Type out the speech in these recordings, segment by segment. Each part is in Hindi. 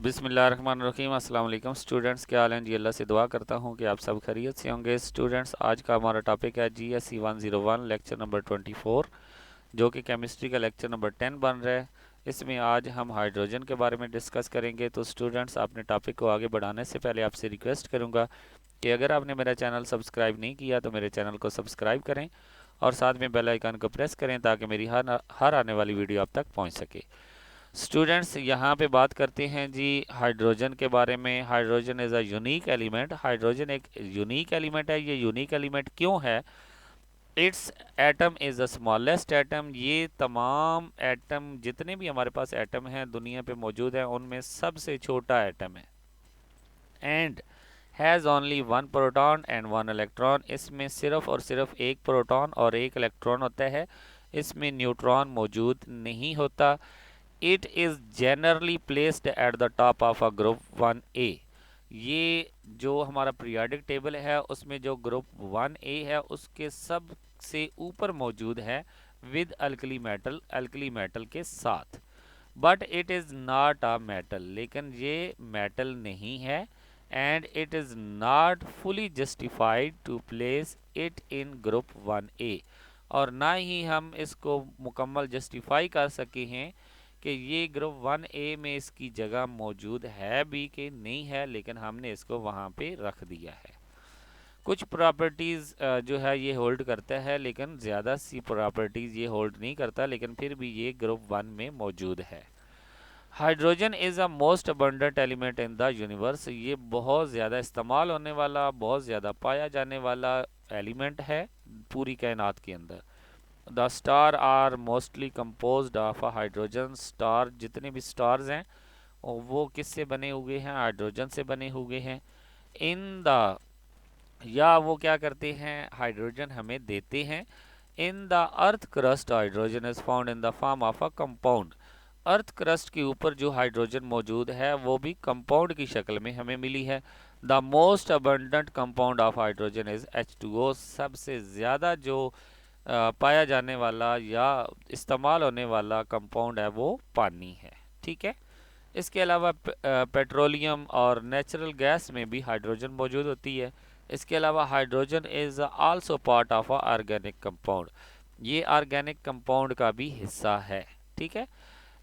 बिस्मिल्लाहिर्रहमानिर्रहीम। अस्सलाम वालेकुम स्टूडेंट्स, क्या हाल हैं जी। अल्लाह से दुआ करता हूँ कि आप सब खैरियत से होंगे। स्टूडेंट्स, आज का हमारा टॉपिक है GSE 101 लेक्चर नंबर 24, जो कि केमिस्ट्री का लेक्चर नंबर 10 बन रहा है। इसमें आज हम हाइड्रोजन के बारे में डिस्कस करेंगे। तो स्टूडेंट्स, अपने टॉपिक को आगे बढ़ाने से पहले आपसे रिक्वेस्ट करूँगा कि अगर आपने मेरा चैनल सब्सक्राइब नहीं किया तो मेरे चैनल को सब्सक्राइब करें और साथ में बेल आइकन को प्रेस करें ताकि मेरी हर आने वाली वीडियो आप तक पहुँच सके। स्टूडेंट्स, यहाँ पे बात करते हैं जी हाइड्रोजन के बारे में। Hydrogen is a unique element. Hydrogen एक यूनिक एलिमेंट है। ये यूनिक एलिमेंट क्यों है? It's atom is the smallest atom. ये तमाम एटम, जितने भी हमारे पास एटम हैं दुनिया पे मौजूद हैं, उनमें सबसे छोटा एटम है। And has only one proton and one electron. इसमें सिर्फ और सिर्फ एक प्रोटॉन और एक इलेक्ट्रॉन होता है। इसमें न्यूट्रॉन मौजूद नहीं होता। It is generally placed at the top of a group 1A। ये जो हमारा पीरियोडिक टेबल है उसमें जो ग्रुप 1A है उसके सबसे ऊपर मौजूद है विद अल्कली मेटल के साथ। But it is not a metal, लेकिन ये मेटल नहीं है। And it is not fully justified to place it in group 1A। और ना ही हम इसको मुकम्मल जस्टिफाई कर सके हैं कि ये ग्रुप 1A में इसकी जगह मौजूद है भी कि नहीं है, लेकिन हमने इसको वहाँ पे रख दिया है। कुछ प्रॉपर्टीज़ जो है ये होल्ड करता है, लेकिन ज़्यादा सी प्रॉपर्टीज़ ये होल्ड नहीं करता, लेकिन फिर भी ये ग्रुप 1 में मौजूद है। Hydrogen is a most abundant element in the universe. ये बहुत ज़्यादा इस्तेमाल होने वाला, बहुत ज़्यादा पाया जाने वाला एलिमेंट है पूरी कायनात के अंदर। The star are mostly composed of a hydrogen. Star, जितने भी स्टार्स हैं वो किससे बने हुए हैं? हाइड्रोजन से बने हुए हैं। इन द, या वो क्या करते हैं? हाइड्रोजन हमें देते हैं। In the earth crust hydrogen is found in the form of a compound. Earth crust के ऊपर जो हाइड्रोजन मौजूद है वो भी कंपाउंड की शक्ल में हमें मिली है। The most abundant compound of hydrogen is H2O। सबसे ज़्यादा जो पाया जाने वाला या इस्तेमाल होने वाला कंपाउंड है वो पानी है। ठीक है। इसके अलावा पेट्रोलियम और नेचुरल गैस में भी हाइड्रोजन मौजूद होती है। इसके अलावा hydrogen is also part of a organic compound. ये ऑर्गेनिक कंपाउंड का भी हिस्सा है। ठीक है।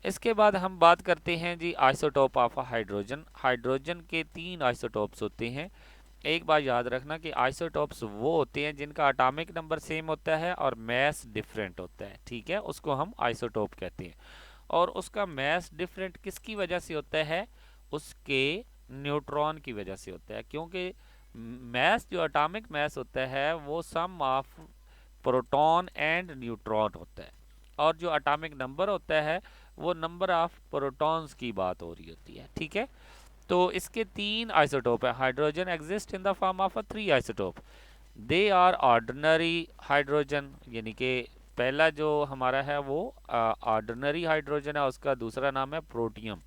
इसके बाद हम बात करते हैं जी आइसोटोप ऑफ हाइड्रोजन। हाइड्रोजन के 3 आइसोटोप्स होते हैं। एक बात याद रखना कि आइसोटोप्स वो होते हैं जिनका एटॉमिक नंबर सेम होता है और मैस डिफरेंट होता है। ठीक है, उसको हम आइसोटोप कहते हैं। और उसका मैस डिफरेंट किसकी वजह से होता है? उसके न्यूट्रॉन की वजह से होता है, क्योंकि मैस, जो एटॉमिक मैस होता है वो सम ऑफ प्रोटॉन एंड न्यूट्रॉन होता है, और जो एटॉमिक नंबर होता है वो नंबर ऑफ प्रोटॉन्स की बात हो रही होती है। ठीक है। तो इसके 3 आइसोटोप है। Hydrogen exist in the form of 3 isotope. They are ordinary hydrogen, यानी कि पहला जो हमारा है वो ऑर्डिनरी हाइड्रोजन है, उसका दूसरा नाम है प्रोटियम।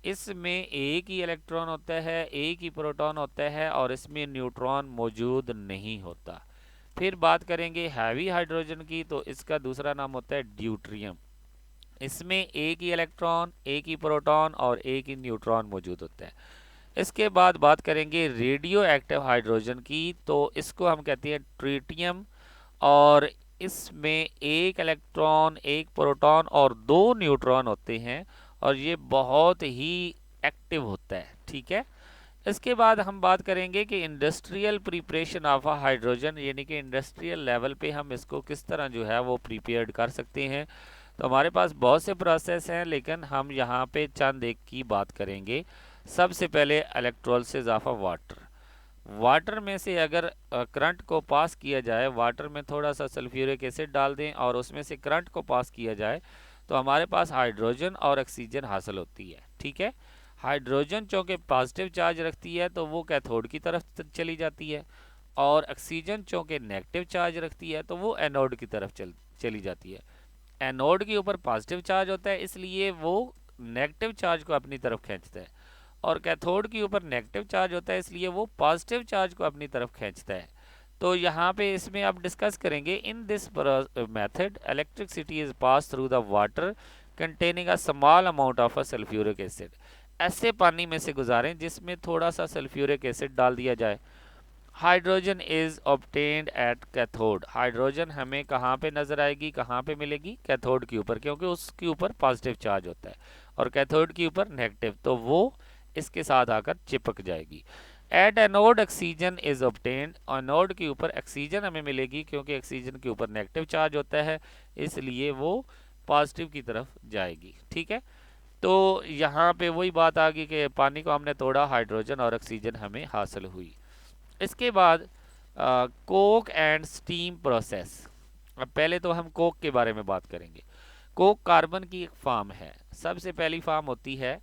इसमें एक ही इलेक्ट्रॉन होता है, एक ही प्रोटॉन होता है और इसमें न्यूट्रॉन मौजूद नहीं होता। फिर बात करेंगे हैवी हाइड्रोजन की, तो इसका दूसरा नाम होता है ड्यूट्रियम। इसमें एक ही इलेक्ट्रॉन, एक ही प्रोटॉन और एक ही न्यूट्रॉन मौजूद होता है। इसके बाद बात करेंगे रेडियो एक्टिव हाइड्रोजन की, तो इसको हम कहते हैं ट्रिटियम। और इसमें एक इलेक्ट्रॉन, एक प्रोटॉन और 2 न्यूट्रॉन होते हैं, और ये बहुत ही एक्टिव होता है। ठीक है। इसके बाद हम बात करेंगे कि इंडस्ट्रियल प्रिपरेशन ऑफ हाइड्रोजन, यानी कि इंडस्ट्रियल लेवल पे हम इसको किस तरह जो है वो प्रिपेयर्ड कर सकते हैं। तो हमारे पास बहुत से प्रोसेस हैं, लेकिन हम यहाँ पे चंद एक की बात करेंगे। सबसे पहले इलेक्ट्रोलिसिस ऑफ वाटर। वाटर में से अगर करंट को पास किया जाए, वाटर में थोड़ा सा सल्फ्यूरिक एसिड डाल दें और उसमें से करंट को पास किया जाए, तो हमारे पास हाइड्रोजन और ऑक्सीजन हासिल होती है। ठीक है। हाइड्रोजन चूँकि पॉजिटिव चार्ज रखती है तो वो कैथोड की तरफ चली जाती है, और ऑक्सीजन चूँकि नेगेटिव चार्ज रखती है तो वो एनोड की तरफ चली जाती है। एनोड के ऊपर पॉजिटिव चार्ज होता है, इसलिए वो नेगेटिव चार्ज को अपनी तरफ खींचता है, और कैथोड के ऊपर नेगेटिव चार्ज होता है, इसलिए वो पॉजिटिव चार्ज को अपनी तरफ खींचता है। तो यहाँ पे इसमें आप डिस्कस करेंगे, in this method electricity is pass through the water containing a small amount of a sulphuric acid. ऐसे पानी में से गुजारें जिसमें थोड़ा सा सल्फ्यूरिक एसिड डाल दिया जाए। Hydrogen is obtained at cathode. Hydrogen हमें कहाँ पे नजर आएगी, कहाँ पे मिलेगी, कैथोड के ऊपर, क्योंकि उसके ऊपर पॉजिटिव चार्ज होता है और कैथोड के ऊपर नेगेटिव, तो वो इसके साथ आकर चिपक जाएगी। At anode oxygen is obtained. Anode के ऊपर ऑक्सीजन हमें मिलेगी क्योंकि ऑक्सीजन के ऊपर नेगेटिव चार्ज होता है, इसलिए वो पॉजिटिव की तरफ जाएगी। ठीक है, तो यहाँ पे वही बात आ गई कि पानी को हमने तोड़ा, हाइड्रोजन और ऑक्सीजन हमें हासिल हुई। इसके बाद कोक एंड स्टीम प्रोसेस। अब पहले तो हम कोक के बारे में बात करेंगे। कोक कार्बन की एक फार्म है। सबसे पहली फार्म होती है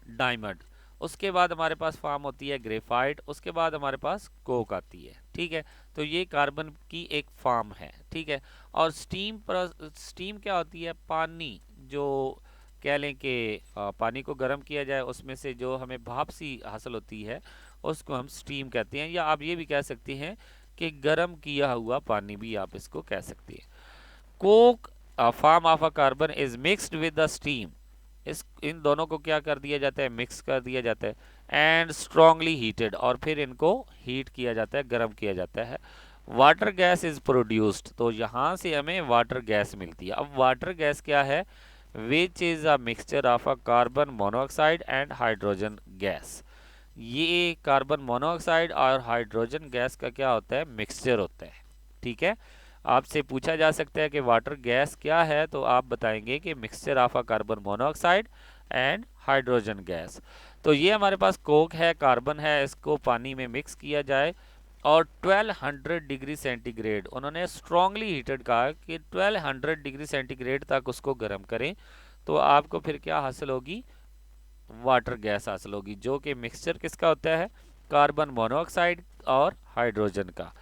डायमंड, उसके बाद हमारे पास फार्म होती है ग्रेफाइट, उसके बाद हमारे पास कोक आती है। ठीक है, तो ये कार्बन की एक फार्म है। ठीक है, और स्टीम क्या होती है, पानी जो कह लें कि पानी को गर्म किया जाए, उसमें से जो हमें भाप सी हासिल होती है उसको हम स्टीम कहते हैं, या आप ये भी कह सकते हैं कि गर्म किया हुआ पानी भी आप इसको कह सकते हैं। Coke form of a carbon is mixed with the steam. इस इन दोनों को क्या कर दिया जाता है, मिक्स कर दिया जाता है, एंड स्ट्रांगली हीटेड, और फिर इनको हीट किया जाता है, गर्म किया जाता है। वाटर गैस इज प्रोड्यूस्ड, तो यहाँ से हमें वाटर गैस मिलती है। अब वाटर गैस क्या है, which is a mixture of a carbon monoxide and hydrogen gas. ये कार्बन मोनोऑक्साइड और हाइड्रोजन गैस का क्या होता है, मिक्सचर होता है। ठीक है, आपसे पूछा जा सकता है कि वाटर गैस क्या है, तो आप बताएंगे कि mixture of a carbon monoxide and hydrogen gas. तो ये हमारे पास कोक है, कार्बन है, इसको पानी में मिक्स किया जाए और 1200 डिग्री सेंटीग्रेड, उन्होंने स्ट्रांगली हीटेड कहा कि 1200 डिग्री सेंटीग्रेड तक उसको गर्म करें, तो आपको फिर क्या हासिल होगी, वाटर गैस हासिल होगी, जो कि मिक्सचर किसका होता है, कार्बन मोनोऑक्साइड और हाइड्रोजन का।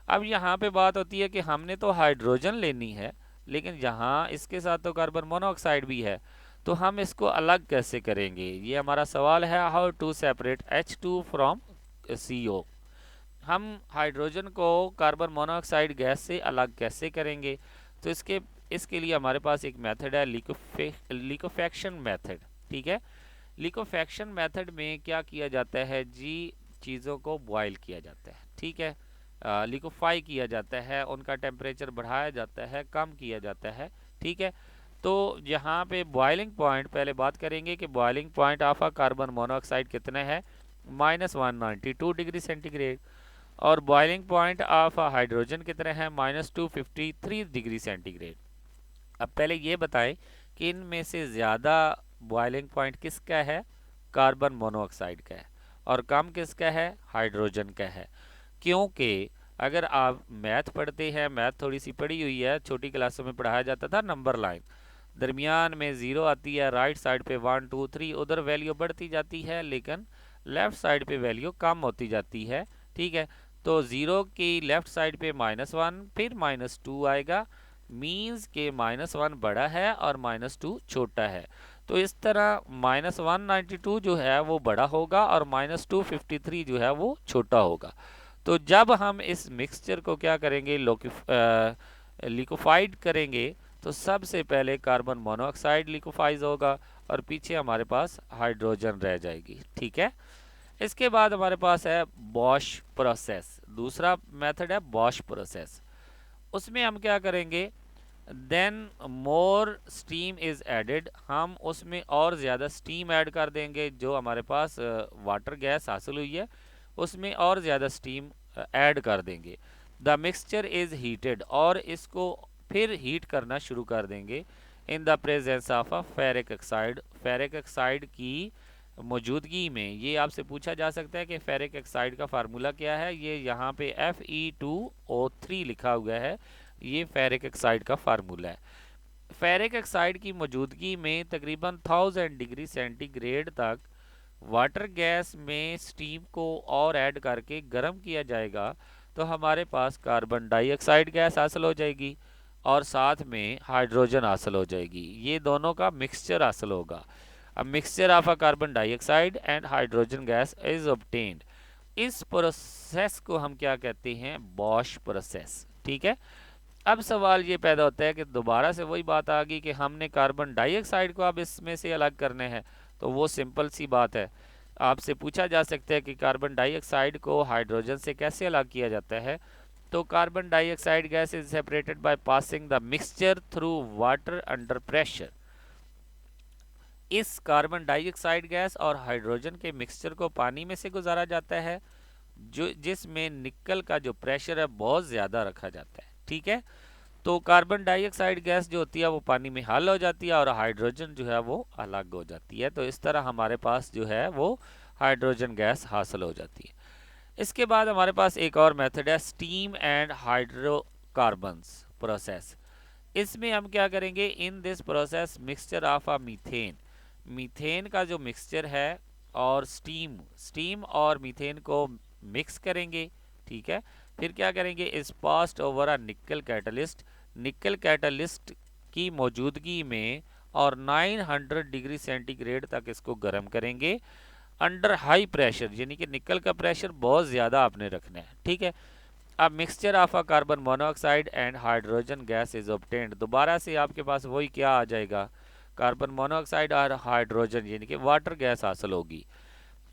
अब यहाँ पे बात होती है कि हमने तो हाइड्रोजन लेनी है, लेकिन यहाँ इसके साथ तो कार्बन मोनोऑक्साइड भी है, तो हम इसको अलग कैसे करेंगे, ये हमारा सवाल है। How to separate H2 from CO। हम हाइड्रोजन को कार्बन मोनोऑक्साइड गैस से अलग कैसे करेंगे, तो इसके लिए हमारे पास एक मेथड है, लिकोफैक्शन मेथड। ठीक है, लिकोफैक्शन मेथड में क्या किया जाता है जी, चीज़ों को बॉयल किया जाता है। ठीक है, लिकोफाई किया जाता है, उनका टेम्परेचर बढ़ाया जाता है, कम किया जाता है। ठीक है, तो यहाँ पे बॉइलिंग पॉइंट पहले बात करेंगे कि boiling point of a carbon monoxide कितना है, -192 डिग्री सेंटीग्रेड, और boiling point of a hydrogen कितना है, -253 डिग्री सेंटीग्रेड। अब पहले ये बताएं कि इनमें से ज़्यादा बॉइलिंग पॉइंट किसका है, कार्बन मोनोऑक्साइड का है, और कम किसका है, हाइड्रोजन का है। क्योंकि अगर आप मैथ पढ़ते हैं, मैथ थोड़ी सी पढ़ी हुई है, छोटी क्लासों में पढ़ाया जाता था नंबर लाइन, दरमियान में ज़ीरो आती है, राइट साइड पे 1 2 3, उधर वैल्यू बढ़ती जाती है, लेकिन लेफ्ट साइड पे वैल्यू कम होती जाती है। ठीक है, तो ज़ीरो की लेफ्ट साइड पे -1, फिर -2 आएगा, मीन्स के -1 बड़ा है और -2 छोटा है। तो इस तरह -192 जो है वो बड़ा होगा और -253 जो है वो छोटा होगा। तो जब हम इस मिक्सचर को क्या करेंगे, लिकोफाइड करेंगे, तो सबसे पहले कार्बन मोनोऑक्साइड लिकोफाइज होगा और पीछे हमारे पास हाइड्रोजन रह जाएगी। ठीक है, इसके बाद हमारे पास है बॉश प्रोसेस, दूसरा मेथड है बॉश प्रोसेस। उसमें हम क्या करेंगे, then more steam is added, हम उसमें और ज़्यादा स्टीम ऐड कर देंगे, जो हमारे पास वाटर गैस हासिल हुई है उसमें और ज़्यादा स्टीम ऐड कर देंगे। द मिक्सचर इज हीटेड, और इसको फिर हीट करना शुरू कर देंगे in the presence of a ferric oxide. Ferric oxide की मौजूदगी में, ये आपसे पूछा जा सकता है कि फेरिक ऑक्साइड का फार्मूला क्या है, ये यहाँ पे Fe2O3 लिखा हुआ है, ये फेरिक ऑक्साइड का फार्मूला है। फेरिक ऑक्साइड की मौजूदगी में तकरीबन 1000 डिग्री सेंटीग्रेड तक वाटर गैस में स्टीम को और ऐड करके गर्म किया जाएगा, तो हमारे पास कार्बन डाइऑक्साइड गैस हासिल हो जाएगी और साथ में हाइड्रोजन हासिल हो जाएगी, ये दोनों का मिक्सचर हासिल होगा। अब mixture of a carbon dioxide and hydrogen gas is obtained. इस प्रोसेस को हम क्या कहते हैं, बॉश प्रोसेस। ठीक है, अब सवाल ये पैदा होता है कि दोबारा से वही बात आ गई कि हमने कार्बन डाइऑक्साइड को अब इसमें से अलग करने हैं, तो वो सिंपल सी बात है। आपसे पूछा जा सकता है कि कार्बन डाइऑक्साइड को हाइड्रोजन से कैसे अलग किया जाता है। तो carbon dioxide gas is separated by passing the mixture through water under pressure. इस कार्बन डाइऑक्साइड गैस और हाइड्रोजन के मिक्सचर को पानी में से गुजारा जाता है, जो जिसमें निकल का जो प्रेशर है बहुत ज़्यादा रखा जाता है। ठीक है, तो कार्बन डाइऑक्साइड गैस जो होती है वो पानी में हल हो जाती है और हाइड्रोजन जो है वो अलग हो जाती है। तो इस तरह हमारे पास जो है वो हाइड्रोजन गैस हासिल हो जाती है। इसके बाद हमारे पास एक और मेथड है, स्टीम एंड हाइड्रोकार्बन्स प्रोसेस। इसमें हम क्या करेंगे, in this process mixture of a methane, methane का जो मिक्सचर है और स्टीम और मीथेन को मिक्स करेंगे। ठीक है, फिर क्या करेंगे, इस पास्ट ओवर अ निकल कैटलिस्ट, निकल कैटलिस्ट की मौजूदगी में और 900 डिग्री सेंटीग्रेड तक इसको गर्म करेंगे अंडर हाई प्रेशर, यानी कि निकल का प्रेशर बहुत ज़्यादा आपने रखना है। ठीक है, अब mixture of a carbon monoxide and hydrogen gas is obtained, दोबारा से आपके पास वही क्या आ जाएगा, कार्बन मोनोऑक्साइड और हाइड्रोजन यानी कि वाटर गैस हासिल होगी।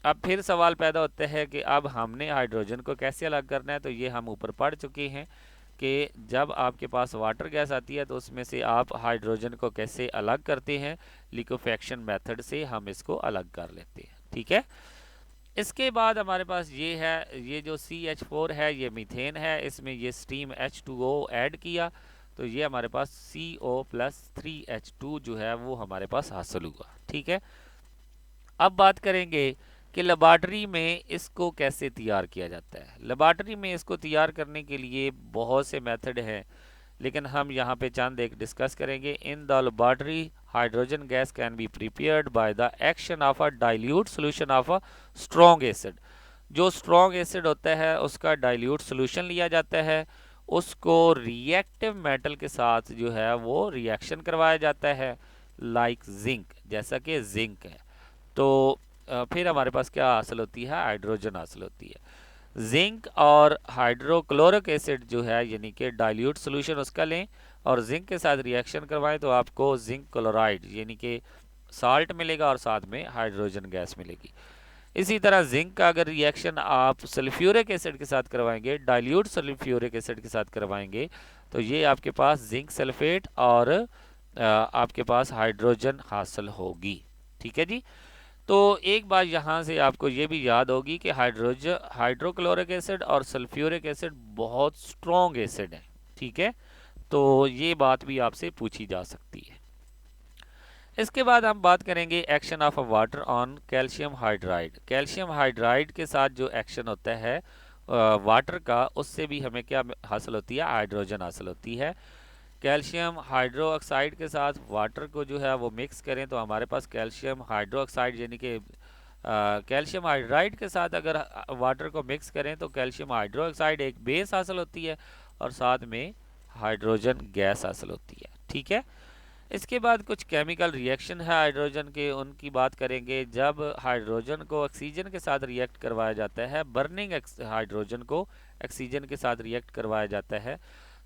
अब फिर सवाल पैदा होता है कि अब हमने हाइड्रोजन को कैसे अलग करना है। तो ये हम ऊपर पढ़ चुके हैं कि जब आपके पास वाटर गैस आती है तो उसमें से आप हाइड्रोजन को कैसे अलग करते हैं, लिक्विफेक्शन मेथड से हम इसको अलग कर लेते हैं। ठीक है, इसके बाद हमारे पास ये है, ये जो CH4 है ये मीथेन है, इसमें ये स्टीम H2O ऐड किया तो ये हमारे पास CO+3H2 जो है वो हमारे पास हासिल हुआ। ठीक है, अब बात करेंगे कि लेबॉर्टरी में इसको कैसे तैयार किया जाता है। लेबॉर्टरी में इसको तैयार करने के लिए बहुत से मेथड हैं, लेकिन हम यहाँ पे चंद एक डिस्कस करेंगे। In the laboratory hydrogen gas can be prepared by the action of a dilute solution of a strong acid. जो स्ट्रॉन्ग एसिड होता है उसका डाइल्यूट सोल्यूशन लिया जाता है, उसको रिएक्टिव मेटल के साथ जो है वो रिएक्शन करवाया जाता है, लाइक जिंक, जैसा कि जिंक है। तो फिर हमारे पास क्या हासिल होती है, हाइड्रोजन हासिल होती है। जिंक और हाइड्रोक्लोरिक एसिड जो है यानी कि डाइल्यूट सोल्यूशन उसका लें और जिंक के साथ रिएक्शन करवाएं तो आपको जिंक क्लोराइड यानी कि साल्ट मिलेगा और साथ में हाइड्रोजन गैस मिलेगी। इसी तरह जिंक का अगर रिएक्शन आप सल्फ्यूरिक एसिड के साथ करवाएंगे, डाइल्यूट सल्फ्यूरिक एसिड के साथ करवाएंगे, तो ये आपके पास जिंक सल्फेट और आपके पास हाइड्रोजन हासिल होगी। ठीक है जी, तो एक बात यहाँ से आपको ये भी याद होगी कि हाइड्रोक्लोरिक एसिड और सल्फ्यूरिक एसिड बहुत स्ट्रॉन्ग एसिड हैं। ठीक है, तो ये बात भी आपसे पूछी जा सकती है। इसके बाद हम बात करेंगे action of a water on calcium hydride. Calcium hydride के साथ जो एक्शन होता है वाटर का, उससे भी हमें क्या हासिल होती है, हाइड्रोजन हासिल होती है। कैल्शियम हाइड्रोक्साइड के साथ वाटर को जो है वो मिक्स करें तो हमारे पास कैल्शियम हाइड्रोक्साइड यानी कि कैल्शियम हाइड्राइड के साथ अगर वाटर को मिक्स करें तो कैल्शियम हाइड्रोक्साइड एक बेस हासिल होती है और साथ में हाइड्रोजन गैस हासिल होती है। ठीक है, इसके बाद कुछ केमिकल रिएक्शन है हाइड्रोजन के, उनकी बात करेंगे। जब हाइड्रोजन को ऑक्सीजन के साथ रिएक्ट करवाया जाता है, बर्निंग हाइड्रोजन को ऑक्सीजन के साथ रिएक्ट करवाया जाता है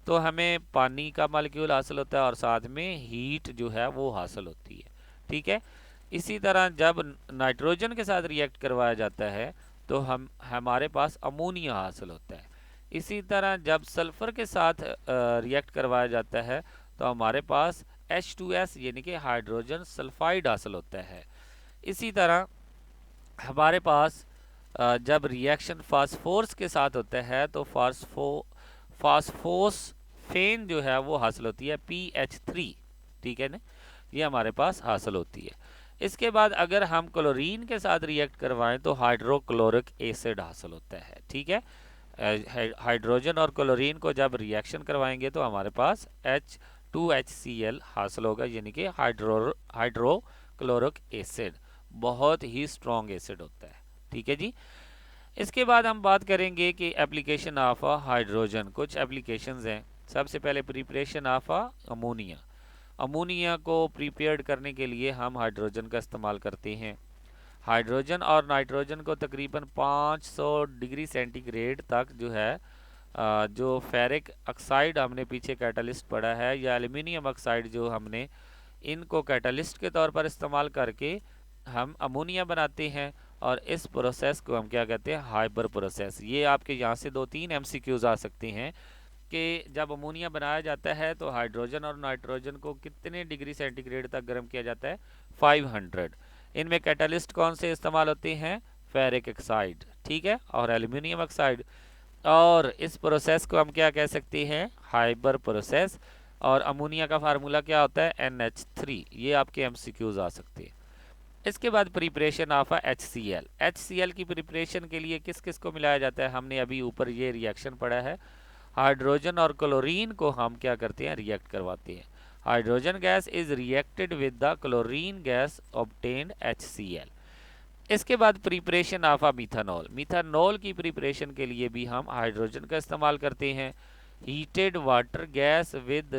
तो हमें पानी का मॉलिक्यूल हासिल होता है और साथ में हीट जो है वो हासिल होती है। ठीक है, इसी तरह जब नाइट्रोजन के साथ रिएक्ट करवाया जाता है तो हमारे पास अमोनिया हासिल होता है। इसी तरह जब सल्फर के साथ रिएक्ट करवाया जाता है तो हमारे पास H2S यानी कि हाइड्रोजन सल्फाइड हासिल होता है। इसी तरह हमारे पास जब रिएक्शन फास्फोरस के साथ होता है तो फास्फोसफेन जो है वो हासिल होती है PH3। ठीक है ना, ये हमारे पास हासिल होती है। इसके बाद अगर हम क्लोरीन के साथ रिएक्ट करवाएं तो हाइड्रोक्लोरिक एसिड हासिल होता है। ठीक है, हाइड्रोजन और क्लोरीन को जब रिएक्शन करवाएंगे तो हमारे पास H2HCl हासिल होगा यानी कि हाइड्रोक्लोरिक एसिड, बहुत ही स्ट्रॉन्ग एसिड होता है। ठीक है जी, इसके बाद हम बात करेंगे कि एप्लीकेशन ऑफ हाइड्रोजन, कुछ एप्लीकेशंस हैं। सबसे पहले प्रिपरेशन ऑफ अमोनिया, अमोनिया को प्रिपेयर्ड करने के लिए हम हाइड्रोजन का इस्तेमाल करते हैं। हाइड्रोजन और नाइट्रोजन को तकरीबन 500 डिग्री सेंटीग्रेड तक जो है जो फेरिक ऑक्साइड हमने पीछे कैटलिस्ट पढ़ा है या एल्यूमिनियम ऑक्साइड जो हमने, इनको कैटलिस्ट के तौर पर इस्तेमाल करके हम अमोनिया बनाते हैं और इस प्रोसेस को हम क्या कहते हैं, हाइपर प्रोसेस। ये आपके यहाँ से 2-3 एमसीक्यूज आ सकते हैं कि जब अमोनिया बनाया जाता है तो हाइड्रोजन और नाइट्रोजन को कितने डिग्री सेंटीग्रेड तक गर्म किया जाता है, 500। इनमें कैटलिस्ट कौन से इस्तेमाल होते हैं, फेरिक ऑक्साइड, ठीक है, और एल्यूमिनियम ऑक्साइड। और इस प्रोसेस को हम क्या कह सकते हैं, हाइपर प्रोसेस। और अमोनिया का फार्मूला क्या होता है, NH3। ये आपके एमसीक्यूज आ सकते हैं। इसके बाद प्रिपरेशन ऑफ HCl। HCl की प्रिपरेशन के लिए किस किस को मिलाया जाता है, हमने अभी ऊपर ये रिएक्शन पढ़ा है। हाइड्रोजन और क्लोरीन को हम क्या करते हैं, रिएक्ट करवाते हैं। Hydrogen gas is reacted with the chlorine gas obtained HCl। इसके बाद प्रिपरेशन ऑफ मिथानॉल। मिथानॉल की प्रिपरेशन के लिए भी हम हाइड्रोजन का इस्तेमाल करते हैं। Heated water gas with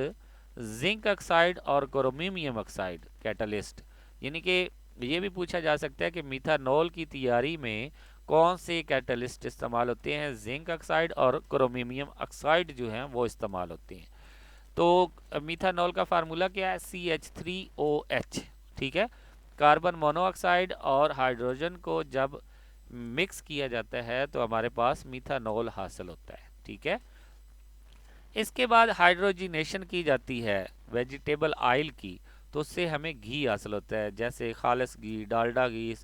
zinc oxide और क्रोमियम ऑक्साइड कैटलिस्ट। यानी कि ये भी पूछा जा सकता है कि मिथानॉल की तैयारी में कौन से कैटलिस्ट इस्तेमाल होते हैं, जिंक ऑक्साइड और क्रोमियम ऑक्साइड जो हैं वो इस्तेमाल होते हैं। तो मिथानॉल का फार्मूला क्या है, CH3OH, ठीक है। कार्बन मोनोऑक्साइड और हाइड्रोजन को जब मिक्स किया जाता है तो हमारे पास मिथानॉल हासिल होता है, ठीक है। इसके बाद हाइड्रोजिनेशन की जाती है वेजिटेबल ऑयल की, तो उससे हमें घी हासिल होता है, जैसे खालिस घी, डालडा घी,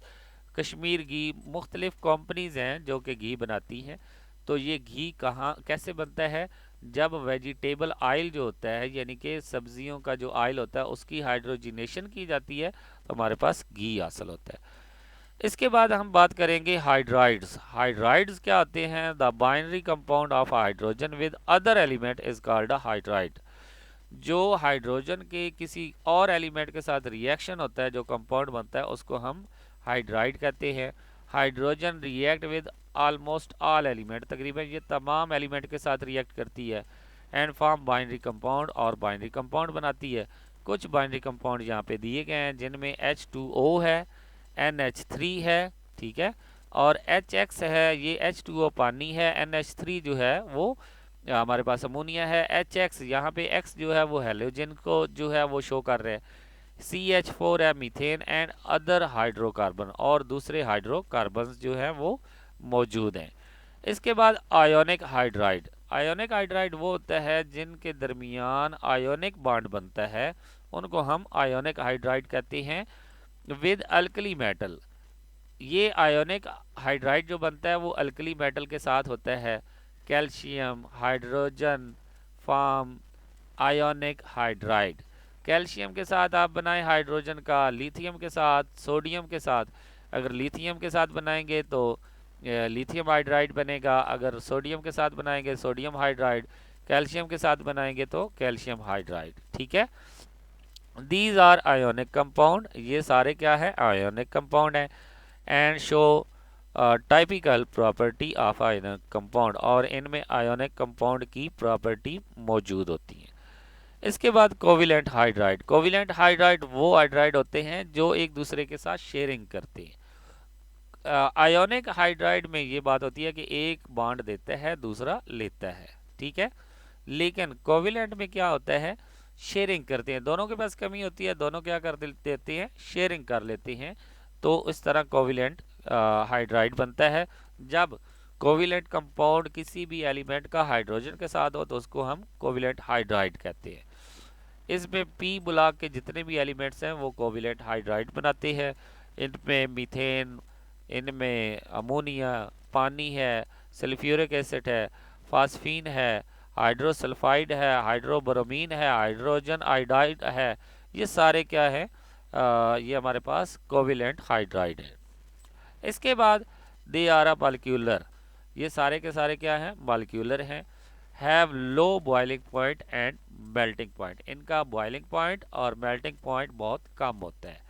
कश्मीर घी। मुख्तलिफ कंपनीज हैं जो कि घी बनाती हैं। तो ये घी कहाँ कैसे बनता है, जब वेजिटेबल ऑयल जो होता है यानी कि सब्जियों का जो ऑयल होता है उसकी हाइड्रोजिनेशन की जाती है तो हमारे पास घी हासिल होता है। इसके बाद हम बात करेंगे हाइड्राइड्स। हाइड्राइड्स क्या होते हैं, the binary compound of hydrogen with other element is called a hydride. जो हाइड्रोजन के किसी और एलिमेंट के साथ रिएक्शन होता है, जो कंपाउंड बनता है, उसको हम हाइड्राइड कहते हैं। Hydrogen react with almost all element, तकरीबन ये तमाम एलिमेंट के साथ रिएक्ट करती है एंड फॉर्म बाइनरी कंपाउंड, और बाइनरी कंपाउंड बनाती है। कुछ बाइनरी कंपाउंड यहाँ पे दिए गए हैं जिनमें H2O है, NH3 है, ठीक है, और HX है, ये H2O पानी है, NH3 जो है वो हमारे पास अमोनिया है, HX यहाँ पे X जो है वो हैलोजन को जो है वो शो कर रहे हैं। CH4 है मीथेन एंड अदर हाइड्रोकार्बन, और दूसरे हाइड्रोकार्बन जो है वो मौजूद हैं। इसके बाद आयोनिक हाइड्राइड। आयोनिक हाइड्राइड वो होता है जिनके दरमियान आयोनिक बॉन्ड बनता है, उनको हम आयोनिक हाइड्राइड कहते हैं विद अल्कली मेटल। ये आयोनिक हाइड्राइड जो बनता है वो अल्कली मेटल के साथ होता है। Calcium hydrogen form ionic hydride. Calcium के साथ आप बनाएं हाइड्रोजन का, लिथियम के साथ, सोडियम के साथ। अगर लिथियम के साथ बनाएंगे तो लिथियम हाइड्राइड बनेगा, अगर सोडियम के साथ बनाएंगे सोडियम हाइड्राइड, कैल्शियम के साथ बनाएंगे तो कैल्शियम हाइड्राइड, ठीक है। दीज आर आयोनिक कंपाउंड, ये सारे क्या है, आयोनिक कंपाउंड है। And show typical property of ionic compound, और इनमें आयोनिक कंपाउंड की प्रॉपर्टी मौजूद होती है। इसके बाद कोविलेंट हाइड्राइड। कोविलेंट हाइड्राइड वो हाइड्राइड होते हैं जो एक दूसरे के साथ शेयरिंग करते हैं। आयोनिक हाइड्राइड में ये बात होती है कि एक बॉन्ड देता है दूसरा लेता है, ठीक है। लेकिन कोविलेंट में क्या होता है, शेयरिंग करते हैं, दोनों के पास कमी होती है, दोनों क्या कर देते हैं, शेयरिंग कर लेते हैं। तो इस तरह कोविलेंट हाइड्राइड बनता है। जब कोविलेंट कंपाउंड किसी भी एलिमेंट का हाइड्रोजन के साथ हो तो उसको हम कोविलेंट हाइड्राइड कहते हैं। इसमें P ब्लॉक के जितने भी एलिमेंट्स हैं वो कोविलेंट हाइड्राइड बनाते हैं। इनमें मीथेन, इनमें अमोनिया, पानी है, सल्फ्यूरिक एसिड है, फास्फीन है, हाइड्रोसल्फाइड है, हाइड्रोब्रोमीन है, हाइड्रोजन आयोडाइड है। ये सारे क्या है, ये हमारे पास कोविलेंट हाइड्राइड है। इसके बाद दे आर अ मॉलिक्यूलर, ये सारे के सारे क्या हैं, मॉलिक्यूलर हैं। Have low boiling point and melting point, इनका बॉइलिंग पॉइंट और मेल्टिंग पॉइंट बहुत कम होता है।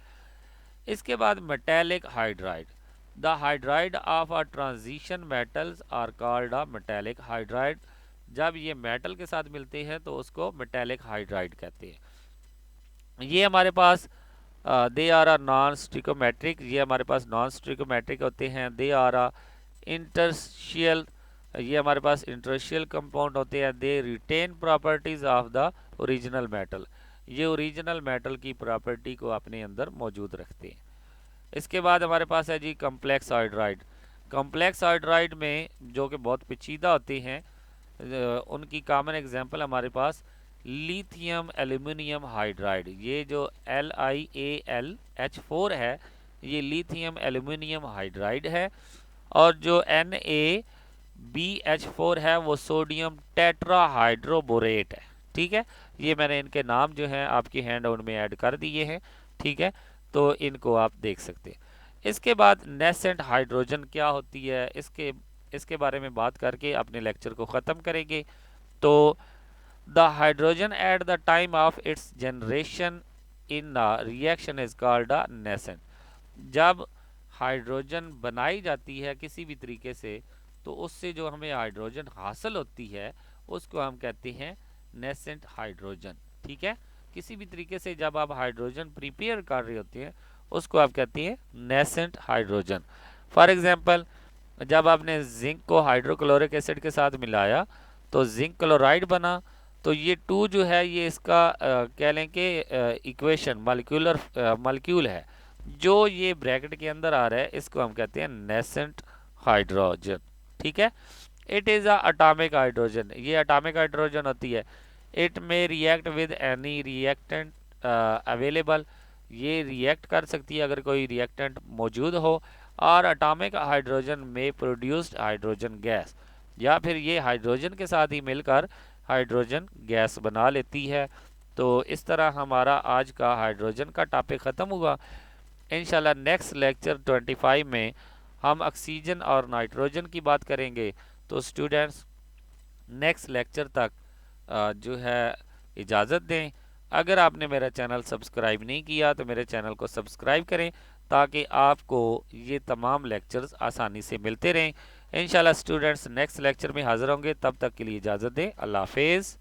इसके बाद metallic hydride. The hydride of a transition metals are called a metallic hydride. जब ये मेटल के साथ मिलते हैं तो उसको मेटेलिक हाइड्राइड कहते हैं। ये हमारे पास दे आर आ नॉन स्टिकोमेट्रिक, ये हमारे पास नॉन स्टिकोमेट्रिक होते हैं। दे आर आ इंटरशियल, ये हमारे पास इंटरशियल कंपाउंड होते हैं। They retain properties of the original metal, ये ओरिजिनल मेटल की प्रॉपर्टी को अपने अंदर मौजूद रखते हैं। इसके बाद हमारे पास है जी कम्प्लेक्स हाइड्राइड। कम्प्लेक्स हाइड्राइड में जो कि बहुत पेचीदा होते हैं, उनकी कॉमन एग्जांपल हमारे पास लिथियम एल्यूमिनियम हाइड्राइड। ये जो LiAlH4 है, ये लिथियम एल्यूमिनियम हाइड्राइड है। और जो NaBH4 है वो सोडियम टेट्राहाइड्रोबोरेट है। ठीक है, ये मैंने इनके नाम जो हैं आपकी हैंड आउट में ऐड कर दिए हैं। ठीक है, तो इनको आप देख सकते हैं। इसके बाद नेसेंट हाइड्रोजन क्या होती है, इसके बारे में बात करके अपने लेक्चर को ख़त्म करेंगे। तो the hydrogen at the time of its generation in the reaction is called a nascent. जब हाइड्रोजन बनाई जाती है किसी भी तरीके से, तो उससे जो हमें हाइड्रोजन हासिल होती है उसको हम कहते हैं नेसेंट हाइड्रोजन। ठीक है, किसी भी तरीके से जब आप हाइड्रोजन प्रिपेयर कर रहे होते हैं उसको आप कहते हैं नेसेंट हाइड्रोजन। फॉर एग्जांपल, जब आपने जिंक को हाइड्रोक्लोरिक एसिड के साथ मिलाया तो जिंक क्लोराइड बना। तो ये 2 जो है ये इसका कह लें कि इक्वेशन मॉलिक्यूल है जो ये ब्रैकेट के अंदर आ रहा है, इसको हम कहते हैं नेसेंट हाइड्रोजन। ठीक है, it is a atomic hydrogen. ये अटोमिक हाइड्रोजन होती है। इट में react with any reactant available. ये रिएक्ट कर सकती है अगर कोई रिएक्टेंट मौजूद हो। और अटोमिक हाइड्रोजन में प्रोड्यूस्ड हाइड्रोजन गैस, या फिर ये हाइड्रोजन के साथ ही मिलकर हाइड्रोजन गैस बना लेती है। तो इस तरह हमारा आज का हाइड्रोजन का टॉपिक ख़त्म हुआ। इंशाल्लाह नेक्स्ट लेक्चर 25 में हम ऑक्सीजन और नाइट्रोजन की बात करेंगे। तो स्टूडेंट्स नेक्स्ट लेक्चर तक जो है इजाज़त दें। अगर आपने मेरा चैनल सब्सक्राइब नहीं किया तो मेरे चैनल को सब्सक्राइब करें ताकि आपको ये तमाम लेक्चर्स आसानी से मिलते रहें। इंशाल्लाह स्टूडेंट्स नेक्स्ट लेक्चर में हाज़िर होंगे, तब तक के लिए इजाज़त दें। अल्लाह हाफिज़।